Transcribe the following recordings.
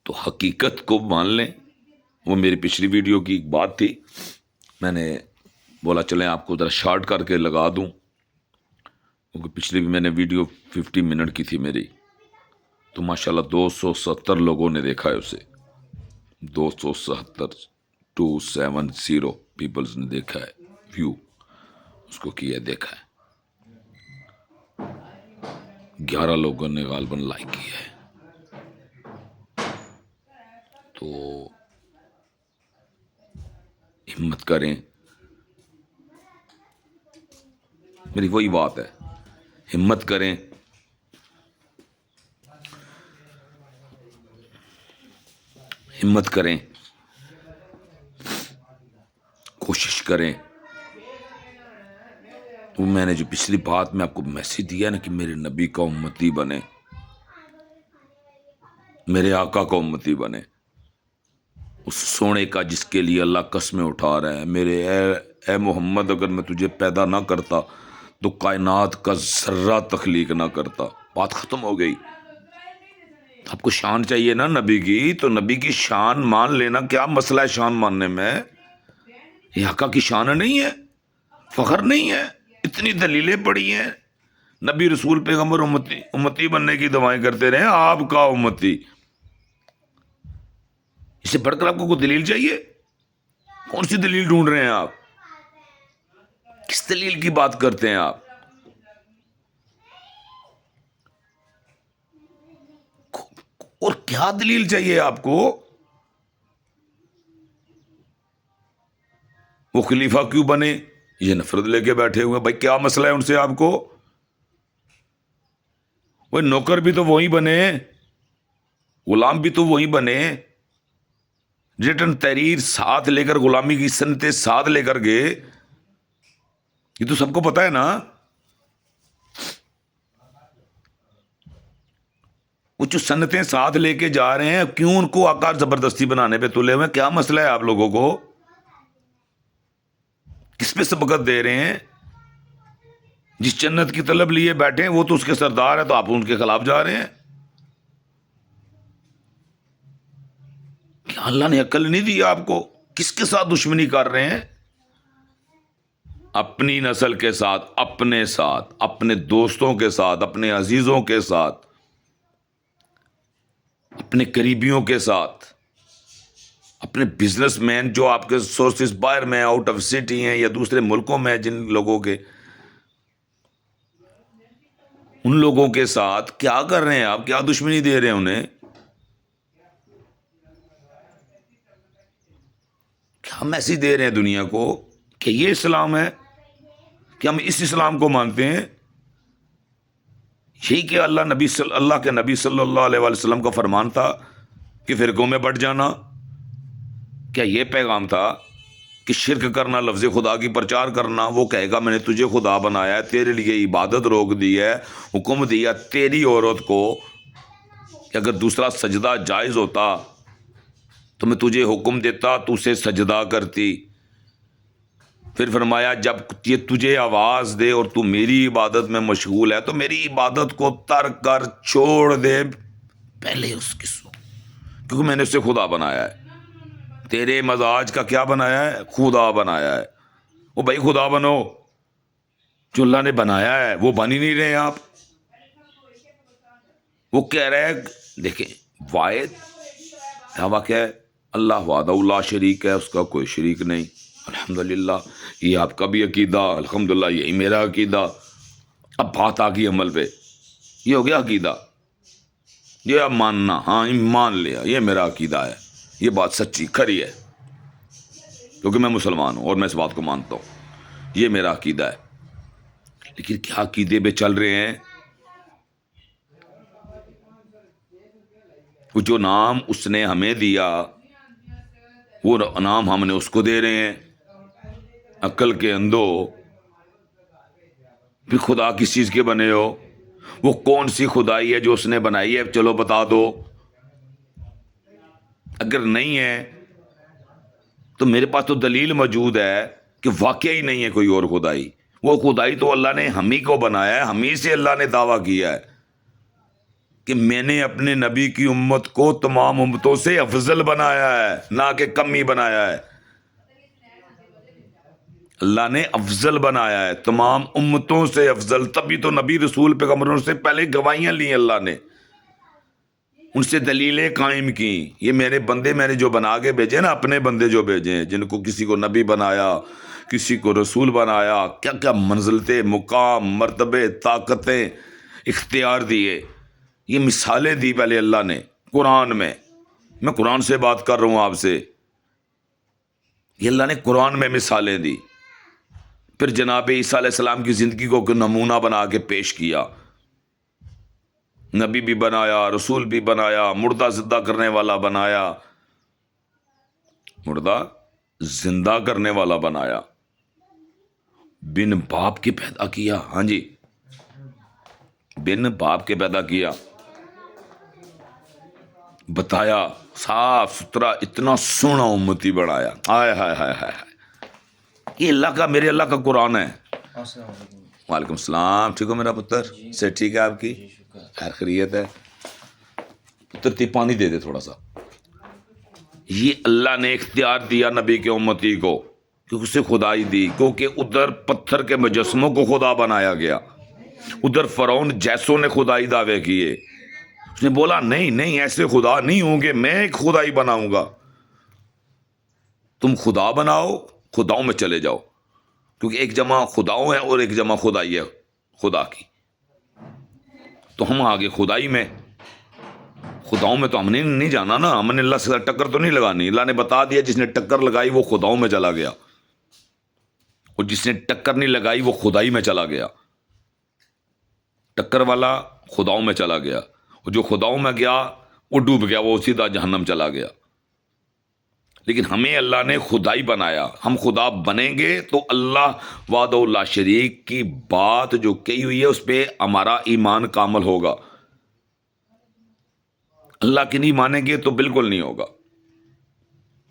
تو حقیقت کو مان لیں. وہ میری پچھلی ویڈیو کی ایک بات تھی، میں نے بولا چلیں آپ کو ذرا شارٹ کر کے لگا دوں، کیونکہ پچھلی بھی میں نے ویڈیو 50 منٹ کی تھی میری، تو ماشاءاللہ 270 لوگوں نے دیکھا ہے اسے. 270 پیپلز نے دیکھا ہے، ویو اس کو کیا دیکھا ہے. 11 لوگوں نے غالباً لائک کیا ہے. تو ہمت کریں، میری وہی بات ہے، ہمت کریں، ہمت کریں، کوشش کریں. تو میں نے جو پچھلی بات میں آپ کو میسج دیا نا کہ میرے نبی کا امتی بنے، میرے آقا کا امتی بنے، اس سونے کا جس کے لیے اللہ قسمیں اٹھا رہا ہے. میرے اے محمد، اگر میں تجھے پیدا نہ کرتا تو کائنات کا ذرہ تخلیق نہ کرتا. بات ختم ہو گئی. آپ کو شان چاہیے نا نبی کی، تو نبی کی شان مان لینا. کیا مسئلہ ہے شان ماننے میں؟ یہ آقا کی شان نہیں ہے، فخر نہیں ہے. اتنی دلیلیں پڑی ہیں. نبی رسول پیغمبر امتی بننے کی دعائیں کرتے رہے، آپ کا امتی. اس سے بڑھ کر آپ کو کوئی دلیل چاہیے؟ کون سی دلیل ڈھونڈ رہے ہیں آپ؟ کس دلیل کی بات کرتے ہیں آپ؟ اور کیا دلیل چاہیے آپ کو؟ وہ خلیفہ کیوں بنے؟ یہ نفرت لے کے بیٹھے ہوئے. بھائی کیا مسئلہ ہے ان سے آپ کو؟ وہ نوکر بھی تو وہی بنے، غلام بھی تو وہی بنے. ریٹن تحریر ساتھ لے کر، غلامی کی سنتیں ساتھ لے کر گئے. یہ تو سب کو پتا ہے نا. وہ جو سنتیں ساتھ لے کے جا رہے ہیں، کیوں ان کو آقا زبردستی بنانے پہ تلے ہوئے؟ کیا مسئلہ ہے آپ لوگوں کو؟ کس پہ سبقت دے رہے ہیں؟ جس جنت کی طلب لیے بیٹھے ہیں وہ تو اس کے سردار ہے، تو آپ ان کے خلاف جا رہے ہیں. کیا اللہ نے عقل نہیں دی آپ کو؟ کس کے ساتھ دشمنی کر رہے ہیں؟ اپنی نسل کے ساتھ، اپنے ساتھ، اپنے دوستوں کے ساتھ، اپنے عزیزوں کے ساتھ، اپنے قریبیوں کے ساتھ، اپنے بزنس مین جو آپ کے سورسز باہر میں، آؤٹ آف سٹی ہیں یا دوسرے ملکوں میں، جن لوگوں کے، ان لوگوں کے ساتھ کیا کر رہے ہیں آپ؟ کیا دشمنی دے رہے ہیں انہیں؟ کیا میسج دے رہے ہیں دنیا کو کہ یہ اسلام ہے؟ کہ ہم اس اسلام کو مانتے ہیں؟ یہی کہ اللہ کے نبی صلی اللہ علیہ وآلہ وسلم کا فرمان تھا کہ فرقوں میں بٹ جانا؟ کیا یہ پیغام تھا کہ شرک کرنا، لفظ خدا کی پرچار کرنا؟ وہ کہے گا میں نے تجھے خدا بنایا ہے، تیرے لیے عبادت روک دی ہے، حکم دیا تیری عورت کو کہ اگر دوسرا سجدہ جائز ہوتا تو میں تجھے حکم دیتا تو اسے سجدہ کرتی. پھر فرمایا جب یہ تجھے آواز دے اور تو میری عبادت میں مشغول ہے تو میری عبادت کو ترک کر چھوڑ دے پہلے اس کی سو، کیونکہ میں نے اسے خدا بنایا ہے. تیرے مزاج کا کیا بنایا ہے؟ خدا بنایا ہے. وہ بھائی خدا بنو، جو اللہ نے بنایا ہے وہ بن ہی نہیں رہے آپ. وہ کہہ رہے ہیں دیکھیں، واحد واقعہ ہے، اللہ وحدہ لا شریک ہے، اس کا کوئی شریک نہیں. الحمدللہ یہ آپ کا بھی عقیدہ، الحمدللہ یہی میرا عقیدہ. اب بات آ گئی عمل پہ. یہ ہو گیا عقیدہ، یہ اب ماننا. ہاں مان لیا، یہ میرا عقیدہ ہے، یہ بات سچی کھری ہے کیونکہ میں مسلمان ہوں اور میں اس بات کو مانتا ہوں، یہ میرا عقیدہ ہے. لیکن کیا عقیدے پہ چل رہے ہیں؟ وہ جو نام اس نے ہمیں دیا وہ نام ہم نے اس کو دے رہے ہیں. عقل کے اندھو، پھر خدا کس چیز کے بنے ہو؟ وہ کون سی خدائی ہے جو اس نے بنائی ہے؟ چلو بتا دو. اگر نہیں ہے تو میرے پاس تو دلیل موجود ہے کہ واقعی نہیں ہے کوئی اور خدائی. وہ خدائی تو اللہ نے ہم ہی کو بنایا ہے، ہم ہی سے اللہ نے دعویٰ کیا ہے. کہ میں نے اپنے نبی کی امت کو تمام امتوں سے افضل بنایا ہے، نہ کہ کم ہی بنایا ہے۔ اللہ نے افضل بنایا ہے، تمام امتوں سے افضل، تبھی تو نبی رسول پیغمبروں سے پہلے گواہیاں لی اللہ نے، ان سے دلیلیں قائم کی۔ یہ میرے بندے میں نے جو بنا کے بھیجے نا، اپنے بندے جو بھیجے ہیں، جن کو کسی کو نبی بنایا، کسی کو رسول بنایا، کیا کیا منزلتیں، مقام، مرتبے، طاقتیں، اختیار دیے، یہ مثالیں دی پہلے اللہ نے قرآن میں قرآن سے بات کر رہا ہوں آپ سے، یہ اللہ نے قرآن میں مثالیں دی۔ پھر جناب عیسیٰ علیہ السلام کی زندگی کو نمونہ بنا کے پیش کیا، نبی بھی بنایا، رسول بھی بنایا، مردہ زندہ کرنے والا بنایا، مردہ زندہ کرنے والا بنایا، بن باپ کے پیدا کیا، ہاں جی، بن باپ کے پیدا کیا، بتایا، صاف ستھرا، اتنا سونا امتی بنایا، ہائے ہائے ہائے ہائے، یہ اللہ کا، میرے اللہ کا قرآن ہے۔ وعلیکم السلام، ٹھیک ہو میرا پتر؟ سے ٹھیک ہے آپ کی؟ خیر خیریت ہے؟ پتر تی پانی دے دے تھوڑا سا۔ یہ اللہ نے اختیار دیا نبی کے امتی کو کہ اسے خدائی دی، کیونکہ ادھر پتھر کے مجسموں کو خدا بنایا گیا، ادھر فرعون جیسوں نے خدائی دعوے کیے، اس نے بولا نہیں نہیں ایسے خدا نہیں ہوں گے، میں ایک خدائی بناؤں گا، تم خدا بناؤ، خداؤں میں چلے جاؤ، کیونکہ ایک جمع خداؤں ہے اور ایک جمع خدائی ہے خدا کی، تو ہم آگے خدائی میں، خداؤں میں تو ہم نے نہیں جانا نا، ہم نے اللہ سے ٹکر تو نہیں لگانی، اللہ نے بتا دیا جس نے ٹکر لگائی وہ خداؤں میں چلا گیا، اور جس نے ٹکر نہیں لگائی وہ خدائی میں چلا گیا، ٹکر والا خداؤں میں چلا گیا، اور جو خداؤں میں گیا وہ ڈوب گیا، وہ سیدھا جہنم چلا گیا۔ لیکن ہمیں اللہ نے خدائی بنایا، ہم خدا بنیں گے تو اللہ وحدہ لا شریک کی بات جو کہی ہوئی ہے اس پہ ہمارا ایمان کامل ہوگا، اللہ کی نہیں مانیں گے تو بالکل نہیں ہوگا،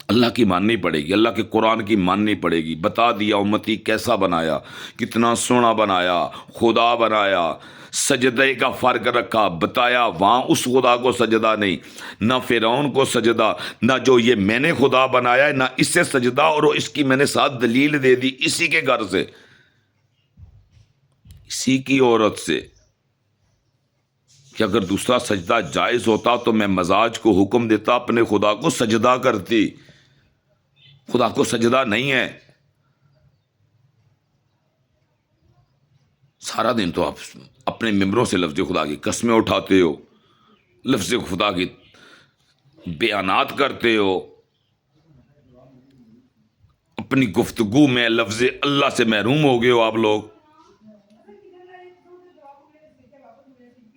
اللہ کی ماننی پڑے گی، اللہ کے قرآن کی ماننی پڑے گی۔ بتا دیا امتی کیسا بنایا، کتنا سونا بنایا، خدا بنایا، سجدے کا فرق رکھا، بتایا وہاں اس خدا کو سجدہ نہیں، نہ فرعون کو سجدہ، نہ جو یہ میں نے خدا بنایا ہے نہ اس سے سجدہ، اور اس کی میں نے ساتھ دلیل دے دی، اسی کے گھر سے، اسی کی عورت سے، کہ اگر دوسرا سجدہ جائز ہوتا تو میں مزاج کو حکم دیتا اپنے خدا کو سجدہ کرتی، خدا کو سجدہ نہیں ہے۔ سارا دن تو آپ اپنے ممبروں سے لفظ خدا کی قسمیں اٹھاتے ہو، لفظ خدا کی بیانات کرتے ہو، اپنی گفتگو میں لفظ اللہ سے محروم ہو گئے ہو آپ لوگ،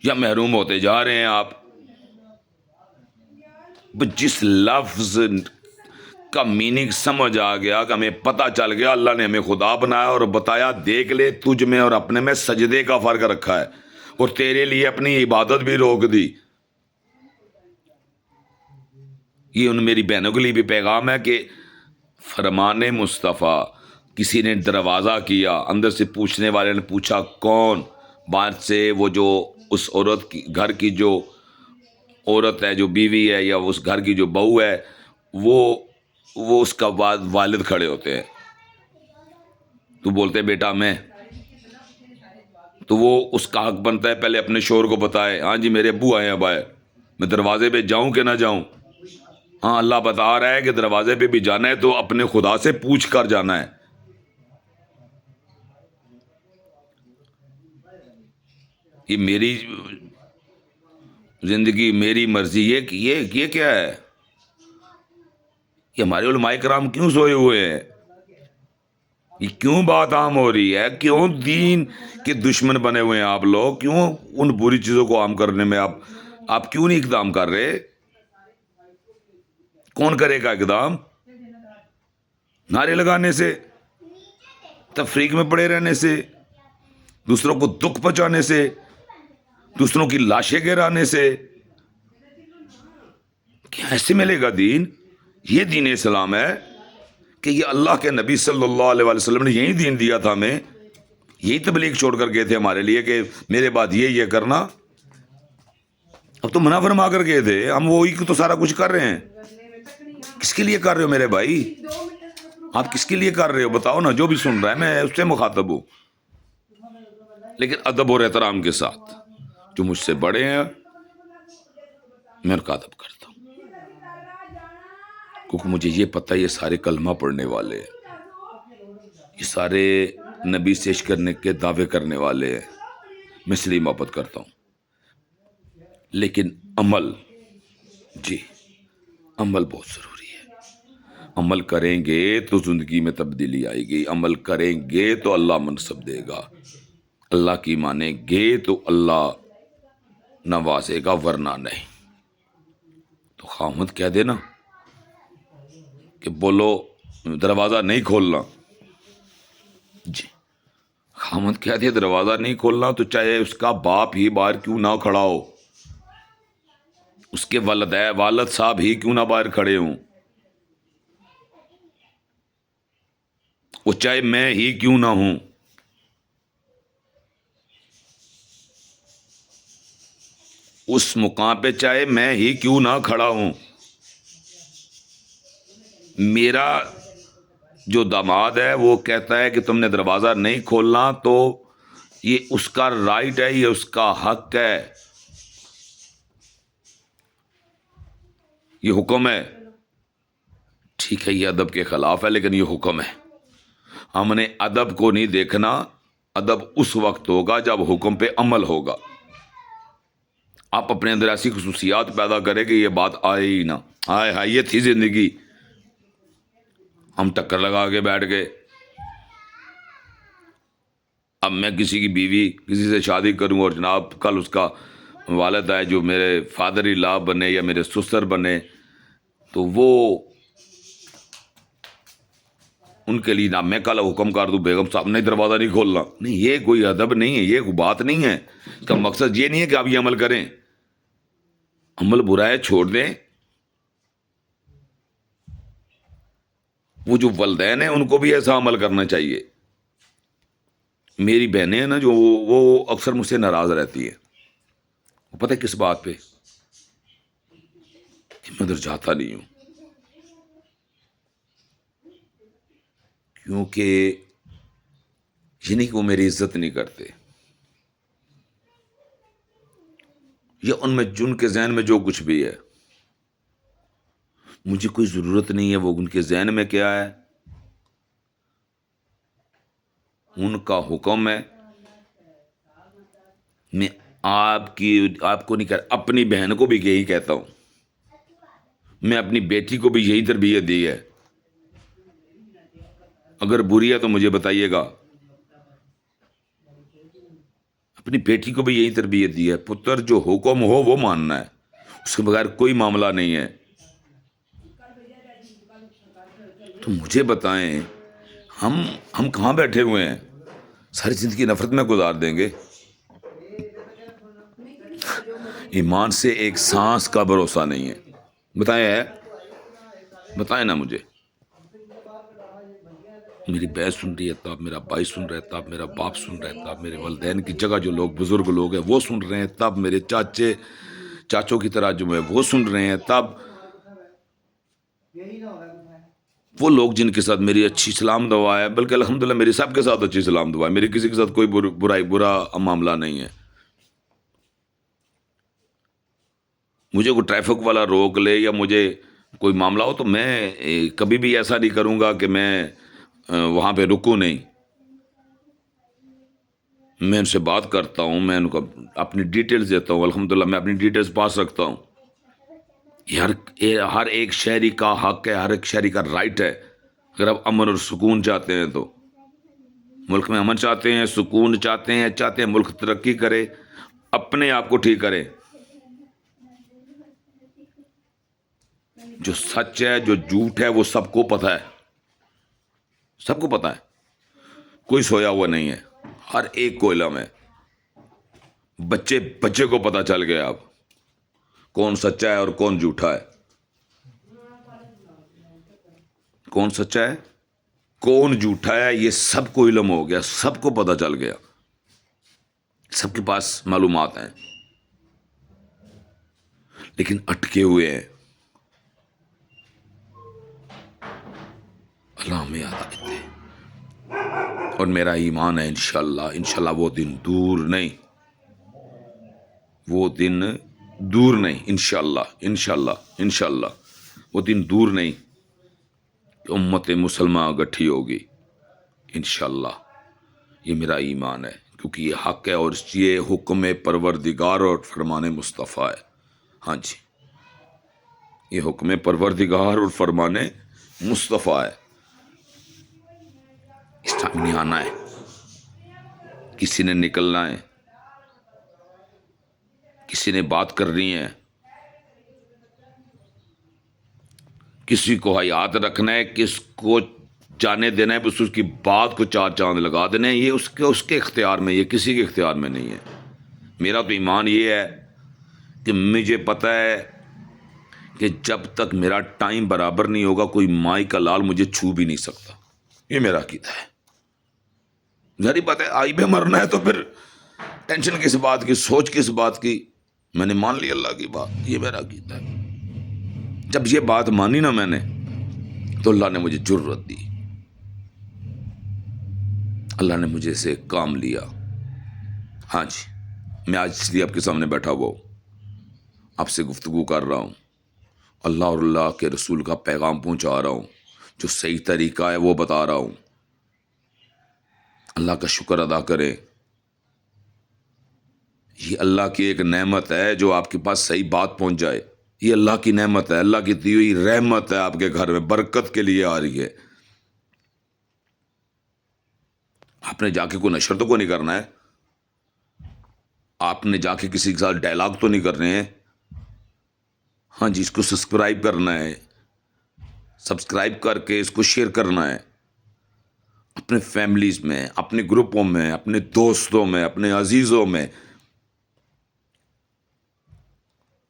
یا محروم ہوتے جا رہے ہیں آپ۔ جس لفظ کا میننگ سمجھ آ گیا، کہ ہمیں پتہ چل گیا اللہ نے ہمیں خدا بنایا اور بتایا دیکھ لے تجھ میں اور اپنے میں سجدے کا فرق رکھا ہے، اور تیرے لیے اپنی عبادت بھی روک دی۔ یہ ان میری بہنوں کے لیے بھی پیغام ہے کہ فرمان مصطفیٰ، کسی نے دروازہ کیا، اندر سے پوچھنے والے نے پوچھا کون، باہر سے وہ جو اس عورت کی گھر کی جو عورت ہے، جو بیوی ہے، یا اس گھر کی جو بہو ہے، وہ اس کا والد کھڑے ہوتے ہیں، تو بولتے بیٹا میں، تو وہ اس کا حق بنتا ہے پہلے اپنے شوہر کو بتائے، ہاں جی میرے ابو آئے اب آئے، میں دروازے پہ جاؤں کہ نہ جاؤں؟ ہاں اللہ بتا رہا ہے کہ دروازے پہ بھی جانا ہے تو اپنے خدا سے پوچھ کر جانا ہے۔ یہ میری زندگی، میری مرضی، یہ کیا ہے؟ یہ ہمارے علماء کرام کیوں سوئے ہوئے ہیں؟ یہ کیوں بات عام ہو رہی ہے؟ کیوں دین کے دشمن بنے ہوئے ہیں آپ لوگ؟ کیوں ان بری چیزوں کو عام کرنے میں آپ کیوں نہیں اقدام کر رہے؟ کون کرے گا اقدام؟ نعرے لگانے سے، تفریق میں پڑے رہنے سے، دوسروں کو دکھ پہنچانے سے، دوسروں کی لاشیں گرانے سے کیسے ملے گا دین؟ یہ دین اسلام ہے کہ یہ اللہ کے نبی صلی اللہ علیہ وسلم نے یہی دین دیا تھا ہمیں، یہی تبلیغ چھوڑ کر گئے تھے ہمارے لیے کہ میرے بعد یہ کرنا۔ اب تو منع فرما کر گئے تھے، ہم وہی تو سارا کچھ کر رہے ہیں. کس کے لیے کر رہے ہو میرے بھائی؟ آپ کس کے لیے کر رہے ہو بتاؤ نا. جو بھی سن رہا ہے میں اس سے مخاطب ہوں، لیکن ادب اور احترام کے ساتھ. جو مجھ سے بڑے ہیں میں ان کا ادب کرتا ہوں، کیونکہ مجھے یہ پتہ ہے یہ سارے کلمہ پڑھنے والے ہیں، یہ سارے نبی سے عشق کرنے کے دعوے کرنے والے ہیں. میں اس لیے محبت کرتا ہوں. لیکن عمل، جی عمل بہت ضروری ہے. عمل کریں گے تو زندگی میں تبدیلی آئے گی. عمل کریں گے تو اللہ منصب دے گا. اللہ کی مانیں گے تو اللہ نوازے گا، ورنہ نہیں. تو خامد کہہ دینا کہ بولو دروازہ نہیں کھولنا. جی خامد کہہ دے دروازہ نہیں کھولنا، تو چاہے اس کا باپ ہی باہر کیوں نہ کھڑا ہو، اس کے والد صاحب ہی کیوں نہ باہر کھڑے ہوں، وہ چاہے میں ہی کیوں نہ ہوں، اس مقام پہ چاہے میں ہی کیوں نہ کھڑا ہوں، میرا جو داماد ہے وہ کہتا ہے کہ تم نے دروازہ نہیں کھولنا، تو یہ اس کا رائٹ ہے، یہ اس کا حق ہے، یہ حکم ہے. ٹھیک ہے یہ ادب کے خلاف ہے لیکن یہ حکم ہے. ہم نے ادب کو نہیں دیکھنا. ادب اس وقت ہوگا جب حکم پہ عمل ہوگا. آپ اپنے اندر ایسی خصوصیات پیدا کریں کہ یہ بات آئے ہی نہ. ہائے یہ تھی زندگی، ہم ٹکر لگا کے بیٹھ گئے. اب میں کسی کی بیوی کسی سے شادی کروں اور جناب کل اس کا والد ہے جو میرے فادر ان لا بنے یا میرے سسر بنے، تو وہ ان کے لیے نہ میں کل حکم کر دوں بیگم صاحب نے دروازہ نہیں کھولنا. نہیں، یہ کوئی ادب نہیں ہے، یہ کوئی بات نہیں ہے. اس کا مقصد یہ نہیں ہے کہ آپ یہ عمل کریں. عمل برا ہے، چھوڑ دیں. وہ جو والدین ہیں ان کو بھی ایسا عمل کرنا چاہیے. میری بہنیں ہیں نا جو وہ اکثر مجھ سے ناراض رہتی ہیں. وہ پتہ ہے کس بات پہ؟ کہ میں ادھر جاتا نہیں ہوں، کیونکہ یہ نہیں کہ وہ میری عزت نہیں کرتے، یا ان میں جن کے ذہن میں جو کچھ بھی ہے مجھے کوئی ضرورت نہیں ہے. وہ ان کے ذہن میں کیا ہے ان کا حکم ہے. میں آپ کو نہیں اپنی بہن کو بھی یہی کہتا ہوں. میں اپنی بیٹی کو بھی یہی تربیت دی ہے. اگر بری ہے تو مجھے بتائیے گا. اپنی بیٹی کو بھی یہی تربیت دی ہے. پتر جو حکم ہو وہ ماننا ہے، اس کے بغیر کوئی معاملہ نہیں ہے. تو مجھے بتائیں ہم کہاں بیٹھے ہوئے ہیں؟ ساری زندگی نفرت میں گزار دیں گے. ایمان سے ایک سانس کا بھروسہ نہیں ہے. بتائیں نا مجھے. میری بہن سن رہی ہے تب، میرا بھائی سن رہا ہے تب، میرا باپ سن رہا ہے تب، میرے والدین کی جگہ جو لوگ بزرگ لوگ ہیں وہ سن رہے ہیں تب، میرے چاچوں کی طرح جو ہے وہ سن رہے ہیں تب، وہ لوگ جن کے ساتھ میری اچھی سلام دعا ہے، بلکہ الحمدللہ میری سب کے ساتھ اچھی سلام دعا ہے، میری کسی کے ساتھ کوئی برا معاملہ نہیں ہے. مجھے کوئی ٹریفک والا روک لے یا مجھے کوئی معاملہ ہو تو میں کبھی بھی ایسا نہیں کروں گا کہ میں وہاں پہ رکوں نہیں. میں ان سے بات کرتا ہوں، میں ان کو اپنی ڈیٹیلز دیتا ہوں. الحمدللہ میں اپنی ڈیٹیلز پاس رکھتا ہوں. ہر ایک شہری کا حق ہے، ہر ایک شہری کا رائٹ ہے. اگر آپ امن اور سکون چاہتے ہیں تو ملک میں امن چاہتے ہیں، سکون چاہتے ہیں ملک ترقی کرے، اپنے آپ کو ٹھیک کرے. جو سچ ہے جو جھوٹ ہے وہ سب کو پتہ ہے، سب کو پتہ ہے. کوئی سویا ہوا نہیں ہے، ہر ایک کو علم ہے. بچے کو پتہ چل گیا اب کون سچا ہے اور کون جھوٹا ہے، کون سچا ہے کون جھوٹا ہے. یہ سب کو علم ہو گیا، سب کو پتہ چل گیا، سب کے پاس معلومات ہیں. لیکن اٹکے ہوئے ہیں. اللہ ہمیں یاد آتے. اور میرا ایمان ہے انشاءاللہ وہ دن دور نہیں، وہ دن دور نہیں، انشاءاللہ وہ دن دور نہیں کہ امت مسلمہ گٹھی ہوگی انشاءاللہ. یہ میرا ایمان ہے، کیونکہ یہ حق ہے اور یہ حکم پروردگار اور فرمان مصطفیٰ ہے. ہاں جی، یہ حکم پروردگار اور فرمان مصطفیٰ ہے. اس ٹائم نہیں آنا ہے، کسی نے نکلنا ہے، کسی نے بات کرنی ہے، کسی کو حیات رکھنا ہے، کس کو جانے دینا ہے، بس اس کی بات کو 4 چاند لگا دینا ہے. یہ اس کے اختیار میں، یہ کسی کے اختیار میں نہیں ہے. میرا تو ایمان یہ ہے کہ مجھے پتہ ہے کہ جب تک میرا ٹائم برابر نہیں ہوگا کوئی مائی کا لال مجھے چھو بھی نہیں سکتا. یہ میرا عقیدہ ہے. ظاہری بات ہے، آئی بھی مرنا ہے تو پھر ٹینشن کس بات کی، سوچ کس بات کی. میں نے مان لی اللہ کی بات. یہ میرا عقیدہ ہے. جب یہ بات مانی نا میں نے، تو اللہ نے مجھے جرت دی، اللہ نے مجھے سے کام لیا. ہاں جی، میں آج اس لیے آپ کے سامنے بیٹھا ہوا ہوں، آپ سے گفتگو کر رہا ہوں، اللہ اور اللہ کے رسول کا پیغام پہنچا رہا ہوں، جو صحیح طریقہ ہے وہ بتا رہا ہوں. اللہ کا شکر ادا کریں. یہ اللہ کی ایک نعمت ہے جو آپ کے پاس صحیح بات پہنچ جائے. یہ اللہ کی نعمت ہے، اللہ کی دی ہوئی رحمت ہے، آپ کے گھر میں برکت کے لیے آ رہی ہے. آپ نے جا کے کوئی نشر تو کوئی نہیں کرنا ہے، آپ نے جا کے کسی کے ساتھ ڈائلاگ تو نہیں کرنے ہیں. ہاں جی، اس کو سبسکرائب کرنا ہے، سبسکرائب کر کے اس کو شیئر کرنا ہے اپنے فیملیز میں، اپنے گروپوں میں، اپنے دوستوں میں، اپنے عزیزوں میں،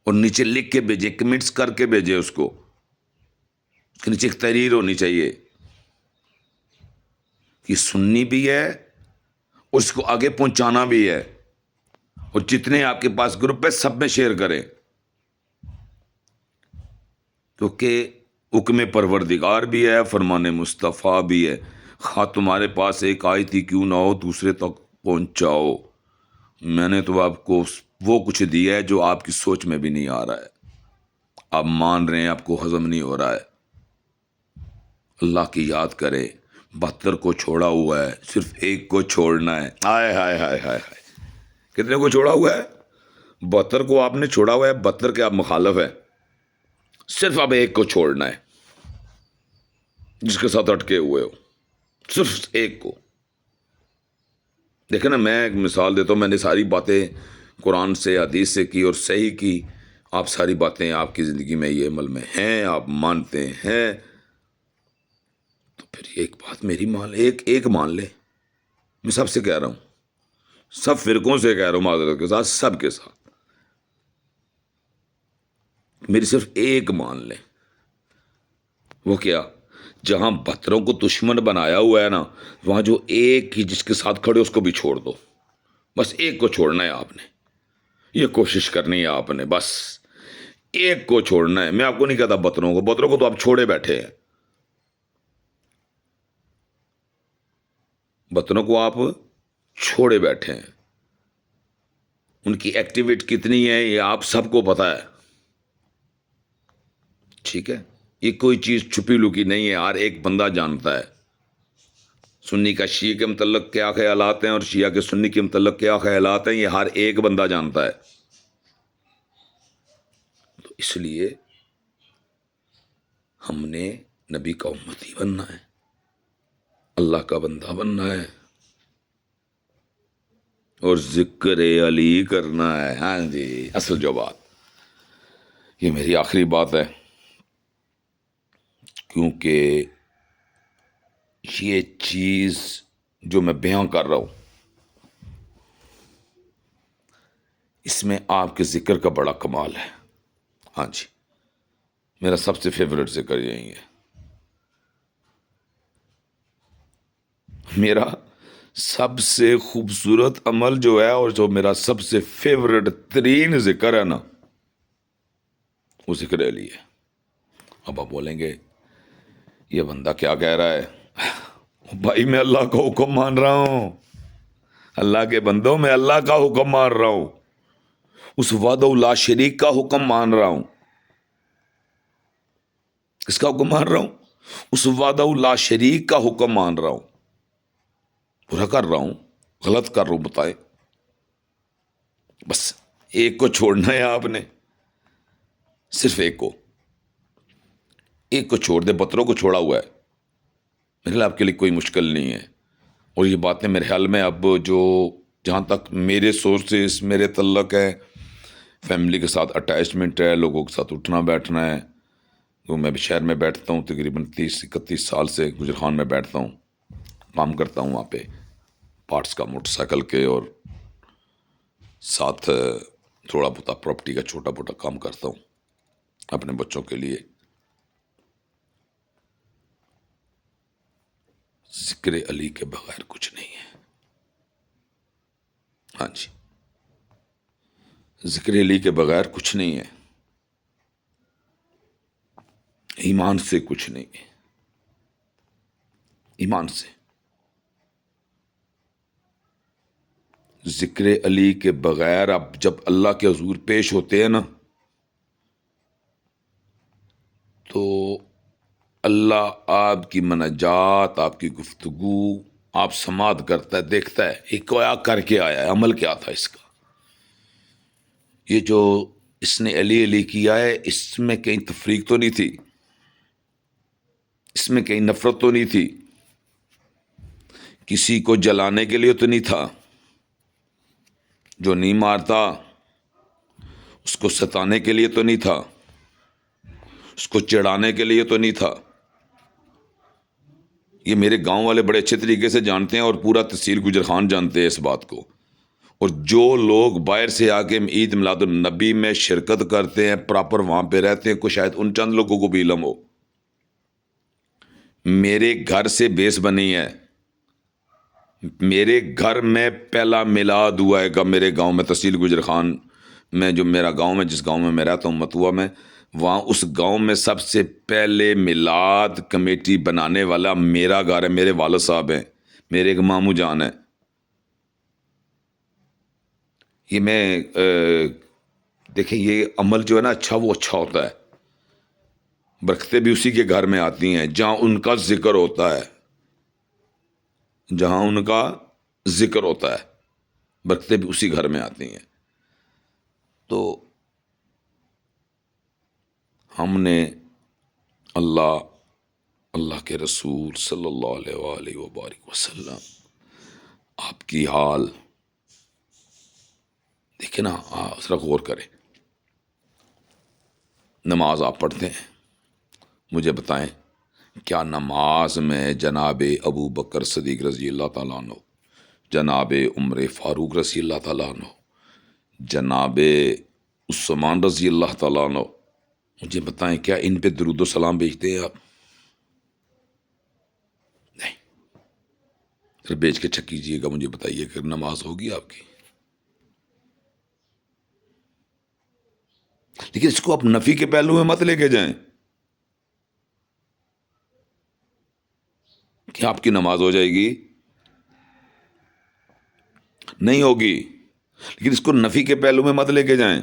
اور نیچے لکھ کے بھیجے، کمنٹس کر کے بھیجے. اس کے نیچے ایک تحریر ہونی چاہیے کہ سننی بھی ہے اور اس کو آگے پہنچانا بھی ہے. اور جتنے آپ کے پاس گروپ ہے سب میں شیئر کریں، کیونکہ حکم پروردگار بھی ہے، فرمان مصطفیٰ بھی ہے. خواہ تمہارے پاس ایک آیت ہی کیوں نہ ہو، دوسرے تک پہنچاؤ. میں نے تو آپ کو وہ کچھ دیا ہے جو آپ کی سوچ میں بھی نہیں آ رہا ہے. آپ مان رہے ہیں، آپ کو ہضم نہیں ہو رہا ہے. اللہ کی یاد کریں. 72 کو چھوڑا ہوا ہے، صرف ایک کو چھوڑنا ہے. ہائے ہائے ہائے ہائے ہائے، کتنے کو چھوڑا ہوا ہے؟ 72 کو آپ نے چھوڑا ہوا ہے. 72 کے آپ مخالف ہیں. صرف اب ایک کو چھوڑنا ہے جس کے ساتھ اٹکے ہوئے ہو، صرف ایک کو. دیکھیں نا، میں ایک مثال دیتا ہوں. میں نے ساری باتیں قرآن سے حدیث سے کی اور صحیح کی. آپ ساری باتیں آپ کی زندگی میں یہ عمل میں ہیں، آپ مانتے ہیں، تو پھر ایک بات میری ایک مان لے. میں سب سے کہہ رہا ہوں، سب فرقوں سے کہہ رہا ہوں، معذرت کے ساتھ، سب کے ساتھ میری صرف ایک مان لیں. وہ کیا؟ جہاں 72 کو دشمن بنایا ہوا ہے نا، وہاں جو ایک ہی جس کے ساتھ کھڑے اس کو بھی چھوڑ دو. بس ایک کو چھوڑنا ہے آپ نے. یہ کوشش کرنی ہے آپ نے، بس ایک کو چھوڑنا ہے. میں آپ کو نہیں کہتا 72 کو تو آپ چھوڑے بیٹھے ہیں. 72 کو آپ چھوڑے بیٹھے ہیں. ان کی ایکٹیویٹی کتنی ہے یہ آپ سب کو پتا ہے. ٹھیک ہے، یہ کوئی چیز چھپی لکی نہیں ہے، ہر ایک بندہ جانتا ہے. سنی کا شیعہ کے متعلق کیا خیالات ہیں اور شیعہ کے سنی کے متعلق کیا خیالات ہیں، یہ ہر ایک بندہ جانتا ہے. تو اس لیے ہم نے نبی کا امتی بننا ہے، اللہ کا بندہ بننا ہے اور ذکر علی کرنا ہے. ہاں جی، اصل جو بات، یہ میری آخری بات ہے، کیونکہ یہ چیز جو میں بیان کر رہا ہوں اس میں آپ کے ذکر کا بڑا کمال ہے. ہاں جی، میرا سب سے فیوریٹ ذکر یہی ہے. میرا سب سے خوبصورت عمل جو ہے اور جو میرا سب سے فیوریٹ ترین ذکر ہے نا، وہ ذکر علی ہے۔ اب آپ بولیں گے یہ بندہ کیا کہہ رہا ہے؟ بھائی میں اللہ کا حکم مان رہا ہوں، اللہ کے بندوں میں اللہ کا حکم مان رہا ہوں، اس وحدہ لا شریک کا حکم مان رہا ہوں۔ کس کا حکم مان رہا ہوں؟ اس وحدہ لا شریک کا حکم مان رہا ہوں۔ پورا کر رہا ہوں، غلط کر رہا ہوں بتائیں؟ بس ایک کو چھوڑنا ہے آپ نے، صرف ایک کو چھوڑ دے، بتروں کو چھوڑا ہوا ہے، میرے لیے آپ کے لیے کوئی مشکل نہیں ہے۔ اور یہ باتیں میرے خیال میں اب جو جہاں تک میرے سورسز میرے تعلق ہے، فیملی کے ساتھ اٹیچمنٹ ہے، لوگوں کے ساتھ اٹھنا بیٹھنا ہے، تو میں بھی شہر میں بیٹھتا ہوں، تقریباً 30-31 سال سے گجرخان میں بیٹھتا ہوں، کام کرتا ہوں وہاں پہ پارٹس کا موٹر سائیکل کے، اور ساتھ تھوڑا بہت پراپرٹی کا چھوٹا موٹا کام کرتا ہوں اپنے بچوں کے لیے۔ ذکر علی کے بغیر کچھ نہیں ہے۔ ہاں جی، ذکر علی کے بغیر کچھ نہیں ہے، ایمان سے کچھ نہیں ہے، ایمان سے۔ ذکر علی کے بغیر آپ جب اللہ کے حضور پیش ہوتے ہیں نا، تو اللہ آپ کی مناجات، آپ کی گفتگو، آپ سماعت کرتا ہے، دیکھتا ہے یہ کیا کر کے آیا ہے، عمل کیا تھا اس کا، یہ جو اس نے علی علی کیا ہے اس میں کہیں تفریق تو نہیں تھی، اس میں کہیں نفرت تو نہیں تھی، کسی کو جلانے کے لیے تو نہیں تھا، جو نہیں مارتا اس کو ستانے کے لیے تو نہیں تھا، اس کو چڑھانے کے لیے تو نہیں تھا۔ یہ میرے گاؤں والے بڑے اچھے طریقے سے جانتے ہیں، اور پورا تحصیل گجرخان جانتے ہیں اس بات کو۔ اور جو لوگ باہر سے آ کے عید میلاد النبی میں شرکت کرتے ہیں، پراپر وہاں پہ رہتے ہیں، کچھ شاید ان چند لوگوں کو بھی علم ہو، میرے گھر سے بیس بنی ہے، میرے گھر میں پہلا میلاد ہوا ہے گا میرے گاؤں میں، تحصیل گجرخان میں، جو میرا گاؤں ہے، جس گاؤں میں میں رہتا ہوں متوا میں، وہاں اس گاؤں میں سب سے پہلے میلاد کمیٹی بنانے والا میرا گھر ہے، میرے والد صاحب ہیں، میرے ایک ماموں جان ہے۔ یہ میں دیکھیں یہ عمل جو ہے نا اچھا، وہ اچھا ہوتا ہے، برکتیں بھی اسی کے گھر میں آتی ہیں جہاں ان کا ذکر ہوتا ہے، جہاں ان کا ذکر ہوتا ہے، برکتیں بھی اسی گھر میں آتی ہیں۔ تو ہم نے اللہ کے رسول صلی اللہ علیہ وآلہ وبارک وسلم آپ کی حال دیکھیں نا، ذرا غور کریں۔ نماز آپ پڑھتے ہیں، مجھے بتائیں کیا نماز میں جناب ابو بکر صدیق رضی اللہ تعالیٰ عنہ، جناب عمر فاروق رضی اللہ تعالیٰ عنہ، جناب عثمان رضی اللہ تعالیٰ عنہ، مجھے بتائیں کیا ان پہ درود و سلام بھیجتے ہیں آپ؟ نہیں، پھر بیچ کے چیک کیجیے گا، مجھے بتائیے کہ نماز ہوگی آپ کی۔ لیکن اس کو آپ نفی کے پہلو میں مت لے کے جائیں کہ آپ کی نماز ہو جائے گی، نہیں ہوگی، لیکن اس کو نفی کے پہلو میں مت لے کے جائیں۔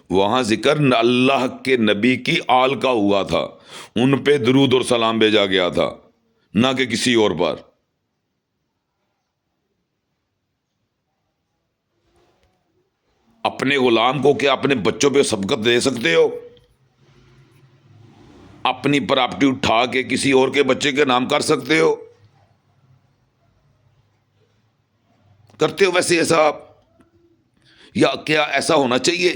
وہاں ذکر اللہ کے نبی کی آل کا ہوا تھا، ان پہ درود اور سلام بھیجا گیا تھا، نہ کہ کسی اور پر۔ اپنے غلام کو کیا اپنے بچوں پہ سبقت دے سکتے ہو؟ اپنی پراپرٹی اٹھا کے کسی اور کے بچے کے نام کر سکتے ہو؟ کرتے ہو ویسے ایسا آپ؟ یا کیا ایسا ہونا چاہیے؟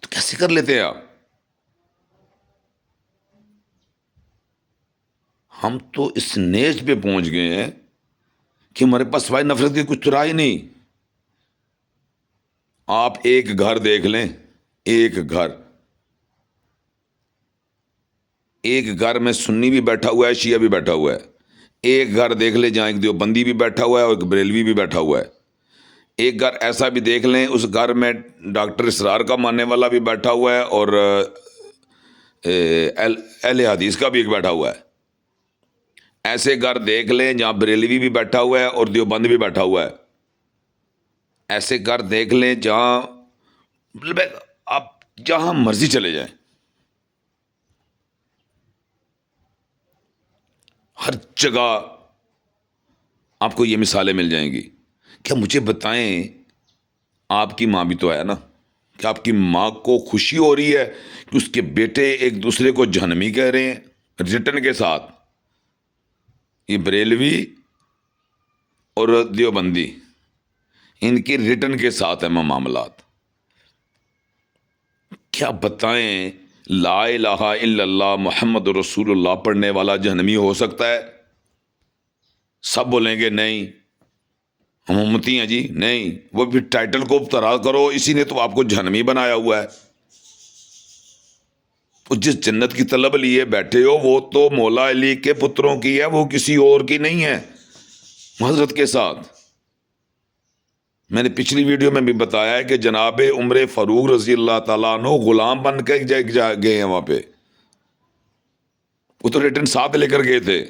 تو کیسے کر لیتے ہیں آپ؟ ہم تو اس نیج پہ پہنچ گئے ہیں کہ ہمارے پاس سوائے نفرت کی کچھ راہ ہی نہیں۔ آپ ایک گھر دیکھ لیں، ایک گھر میں سنی بھی بیٹھا ہوا ہے، شیعہ بھی بیٹھا ہوا ہے۔ ایک گھر دیکھ لیں جہاں ایک دیوبندی بھی بیٹھا ہوا ہے اور ایک بریلوی بھی بیٹھا ہوا ہے۔ ایک گھر ایسا بھی دیکھ لیں اس گھر میں ڈاکٹر اسرار کا ماننے والا بھی بیٹھا ہوا ہے اور اہل حدیث کا بھی ایک بیٹھا ہوا ہے. ایسے گھر دیکھ لیں جہاں بریلوی بھی بیٹھا ہوا ہے اور دیوبند بھی بیٹھا ہوا ہے. ایسے گھر دیکھ لیں جہاں آپ جہاں مرضی چلے جائیں ہر جگہ آپ کو یہ مثالیں مل جائیں گی. کیا مجھے بتائیں آپ کی ماں بھی تو ہے نا, کہ آپ کی ماں کو خوشی ہو رہی ہے کہ اس کے بیٹے ایک دوسرے کو جہنمی کہہ رہے ہیں ریٹن کے ساتھ؟ یہ بریلوی اور دیوبندی ان کی ریٹن کے ساتھ ہے معاملات. کیا بتائیں لا الہ الا اللہ محمد رسول اللہ پڑھنے والا جہنمی ہو سکتا ہے؟ سب بولیں گے نہیں ہم امتی ہیں جی. نہیں, وہ بھی ٹائٹل کو ابترا کرو, اسی نے تو آپ کو جہنمی بنایا ہوا ہے. وہ جس جنت کی طلب لیے بیٹھے ہو وہ تو مولا علی کے پتروں کی ہے, وہ کسی اور کی نہیں ہے. معذرت کے ساتھ میں نے پچھلی ویڈیو میں بھی بتایا ہے کہ جناب عمر فاروق رضی اللہ تعالیٰ عنہ غلام بن کے گئے ہیں وہاں پہ. وہ تو ریٹن ساتھ لے کر گئے تھے,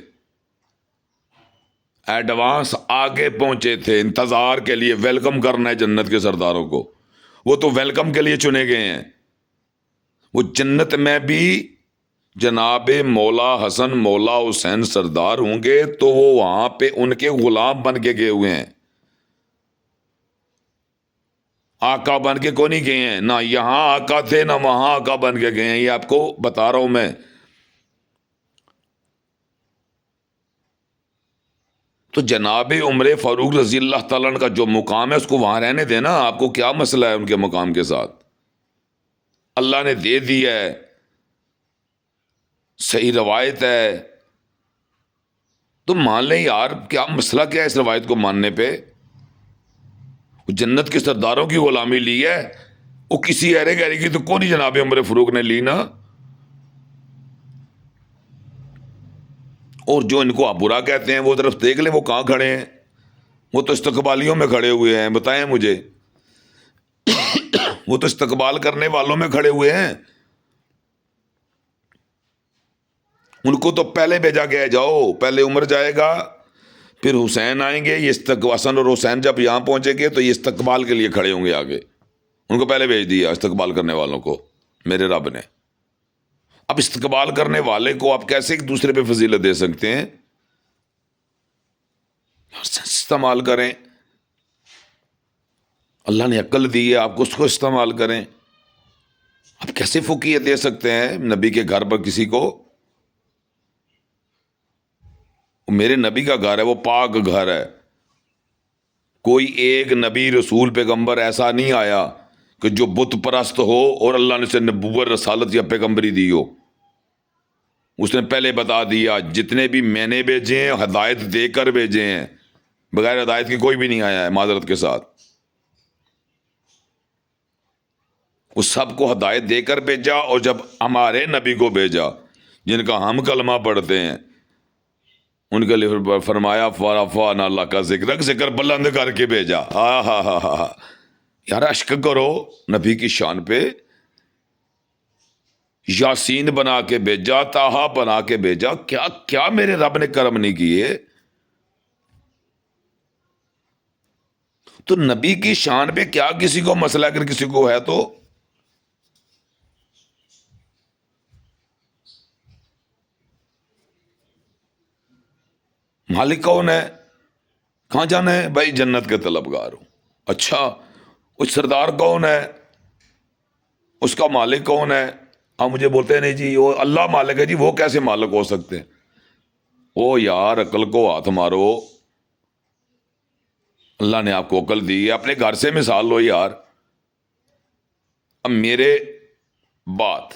ایڈوانس آگے پہنچے تھے انتظار کے لیے, ویلکم کرنا ہے جنت کے سرداروں کو. وہ تو ویلکم کے لیے چنے گئے ہیں. وہ جنت میں بھی جناب مولا حسن مولا حسین سردار ہوں گے تو وہ وہاں پہ ان کے غلام بن کے گئے ہوئے ہیں, آقا بن کے کو نہیں گئے ہیں. نہ یہاں آقا تھے نہ وہاں آقا بن کے گئے ہیں, یہ آپ کو بتا رہا ہوں میں. تو جناب عمر فاروق رضی اللہ تعالیٰ عنہ کا جو مقام ہے اس کو وہاں رہنے دینا. آپ کو کیا مسئلہ ہے ان کے مقام کے ساتھ؟ اللہ نے دے دی ہے, صحیح روایت ہے, تو مان لیں یار. کیا مسئلہ کیا ہے اس روایت کو ماننے پہ؟ وہ جنت کے سرداروں کی غلامی لی ہے, وہ کسی ایرے گہرے کی تو کون ہی جناب عمر فاروق نے لی نا. اور جو ان کو آپ برا کہتے ہیں وہ طرف دیکھ لیں وہ کہاں کھڑے ہیں. وہ تو استقبالیوں میں کھڑے ہوئے ہیں, بتائیں مجھے. وہ تو استقبال کرنے والوں میں کھڑے ہوئے ہیں. ان کو تو پہلے بھیجا گیا, جاؤ پہلے عمر جائے گا پھر حسین آئیں گے. یہ حسن اور حسین جب یہاں پہنچیں گے تو یہ استقبال کے لیے کھڑے ہوں گے آگے. ان کو پہلے بھیج دیا استقبال کرنے والوں کو میرے رب نے. اب استقبال کرنے والے کو آپ کیسے ایک دوسرے پہ فضیلت دے سکتے ہیں؟ استعمال کریں, اللہ نے عقل دی ہے آپ کو, اس کو استعمال کریں. آپ کیسے فوقیت دے سکتے ہیں نبی کے گھر پر کسی کو؟ میرے نبی کا گھر ہے, وہ پاک گھر ہے. کوئی ایک نبی رسول پیغمبر ایسا نہیں آیا کہ جو بت پرست ہو اور اللہ نے اسے نبوت رسالت یا پیغمبری دی ہو. اس نے پہلے بتا دیا جتنے بھی میں نے بھیجے ہیں ہدایت دے کر بھیجے ہیں, بغیر ہدایت کی کوئی بھی نہیں آیا ہے. معذرت کے ساتھ اس سب کو ہدایت دے کر بھیجا, اور جب ہمارے نبی کو بھیجا جن کا ہم کلمہ پڑھتے ہیں ان کے لیے فرمایا فرفعنا اللہ کا ذکر بلند کر کے بھیجا. ہاں ہاں ہاں ہاں یار اشک کرو نبی کی شان پہ. یاسین بنا کے بھیجا, طٰہٰ بنا کے بھیجا. کیا کیا میرے رب نے کرم نہیں کیے. تو نبی کی شان پہ کیا کسی کو مسئلہ اگر کسی کو ہے تو مالک کون ہے؟ کہاں جانا ہے بھائی؟ جنت کے طلبگار ہوں. اچھا اس سردار کون ہے؟ اس کا مالک کون ہے؟ آپ مجھے بولتے ہیں نہیں جی وہ اللہ مالک ہے. جی وہ کیسے مالک ہو سکتے ہیں؟ او یار عقل کو ہاتھ مارو, اللہ نے آپ کو عقل دی ہے, اپنے گھر سے مثال لو یار. اب میرے بعد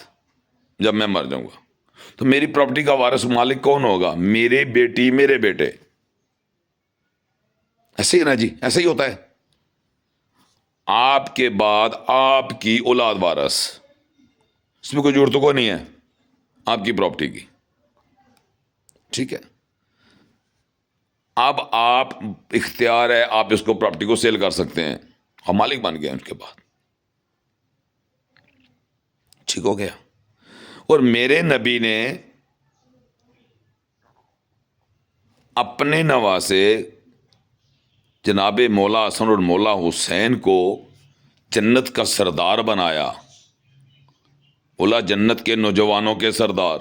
جب میں مر جاؤں گا تو میری پراپرٹی کا وارث مالک کون ہوگا؟ میرے بیٹی میرے بیٹے. ایسے ہی نا جی, ایسے ہی ہوتا ہے. آپ کے بعد آپ کی اولاد وارث, اس میں کوئی جھوٹ تو کوئی نہیں ہے آپ کی پراپرٹی کی. ٹھیک ہے, اب آپ اختیار ہے، آپ اس کو پراپرٹی کو سیل کر سکتے ہیں، اور مالک بن گئے ان کے بعد، ٹھیک ہو گیا۔ اور میرے نبی نے اپنے نواسے جناب مولا حسن اور مولا حسین کو جنت کا سردار بنایا، بولا جنت کے نوجوانوں کے سردار،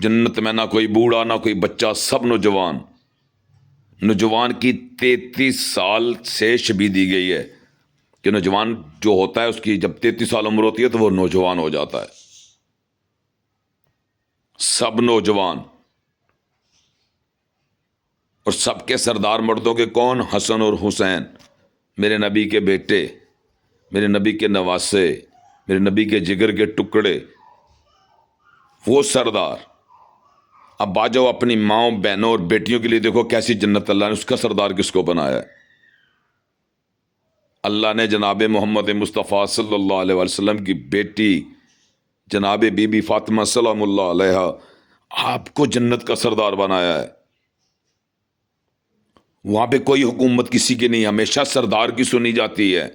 جنت میں نہ کوئی بوڑھا نہ کوئی بچہ، سب نوجوان۔ نوجوان کی 33 سال سے شبیہ دی گئی ہے کہ نوجوان جو ہوتا ہے اس کی جب 33 سال عمر ہوتی ہے تو وہ نوجوان ہو جاتا ہے، سب نوجوان۔ اور سب کے سردار مردوں کے کون؟ حسن اور حسین، میرے نبی کے بیٹے، میرے نبی کے نواسے، میرے نبی کے جگر کے ٹکڑے، وہ سردار۔ اب آ جاؤ اپنی ماؤں بہنوں اور بیٹیوں کے لیے، دیکھو کیسی جنت اللہ نے، اس کا سردار کس کو بنایا ہے؟ اللہ نے جناب محمد مصطفیٰ صلی اللہ علیہ وسلم کی بیٹی جناب بی بی فاطمہ سلام اللہ علیہا آپ کو جنت کا سردار بنایا ہے۔ وہاں پہ کوئی حکومت کسی کی نہیں، ہمیشہ سردار کی سنی جاتی ہے۔